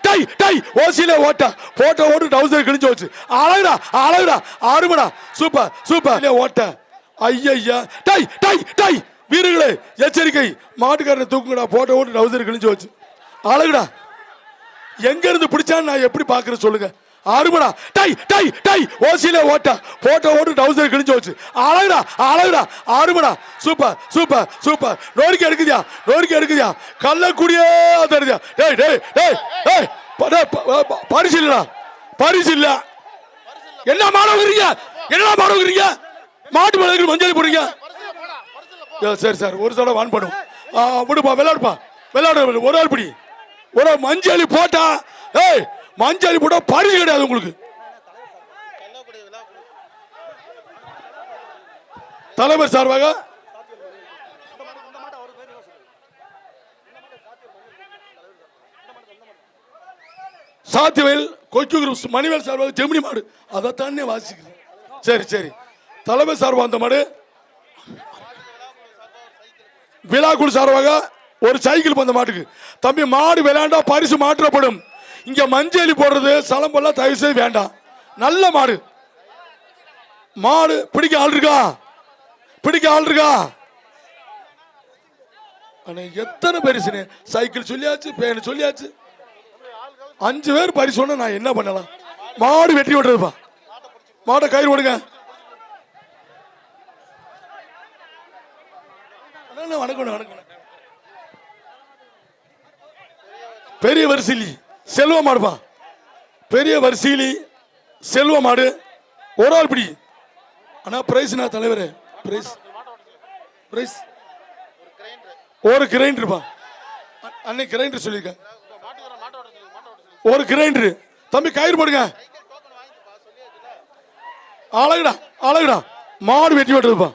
tie tie ஓசியில ஓட்ட போட்ட ஓட்டு டவுசர் கிழிஞ்சு வச்சு அழகுடா அழகுடா ஆறுமடா சூப்பர் சூப்பர் ஓட்ட ஐயா டை டை டை வீரர்களே எச்சரிக்கை மாட்டுக்காரனை தூக்குங்கடா போட்ட ஓட்டு டவுசர் கிழிஞ்சு வச்சு அழகுடா எங்க இருந்து பிடிச்சான்னு நான் எப்படி பாக்குறேன் சொல்லுங்க ஆறுமடா டை டை டை ஓசியில ஓட்ட போட்ட ஓட்டு டவுசர் கிழிஞ்சு வச்சு அழகுடா அழகுடா ஆறுமடா சூப்பர் சூப்பர் சூப்பர் நோரிக்கை எடுக்குதியா கள்ளக்குடியே தருதியா டேய் டேய் டேய் டேய் பரிசு இல்லடா பரிசு இல்ல என்ன மாடவங்க மாட்டு மலைக்கு மஞ்சள் போடுறீங்க சரி சார் ஒரு தடவை வான் பண்ணும் விடுப்பா விளையாடு ஒரு ஆள் பிடி ஒரு மஞ்சள் போட்டா ஏய் மஞ்சள் போட்டா பரிசு கிடையாது உங்களுக்கு தலைவர் சார்பாக சாத்தியவேல் கொக்கு குரூப்ஸ் மணிவேல் சார்பாக ஜெமினி மாடு அதைத்தானே வாசிக்கிறேன் சரி சரி தலைவர் சார்பாக அந்த மாடு விழாக்குழு சார்பாக ஒரு சைக்கிள் பந்த மாட்டுக்கு தம்பி மாடு விளையாண்டா பரிசு மாற்றப்படும் இங்க மஞ்சளி போடுறது சலம்பெல்லாம் தயவு செய்து வேண்டாம் நல்ல மாடு மாடு பிடிக்க ஆள் இருக்கா எத்தனை பரிசு சைக்கிள் சொல்லியாச்சு பேன் சொல்லியாச்சு 5 பேர் பரிசு சொன்னா நான் என்ன பண்ணலாம் மாடு வெட்டி விட்டுறதுப்பா மாட்டை கயிறு ஓடுங்க வணக்கம் பெரிய வரிசைலி செல்வ மாடுப்பா பெரிய வரிசைலி செல்வ மாடு ஒரு ஆள் பிடி ஆனா பிரைஸ்னா தலைவரே பிரைஸ் பிரைஸ் ஒரு கிரைண்டர்ப்பா அன்னைக்கு கிரைண்டர் சொல்லியிருக்கேன் ஒரு கிரைண்டர் தம்பி கயிறு போடுங்க அழகுடா மாடு வெட்டி விட்டுருப்பா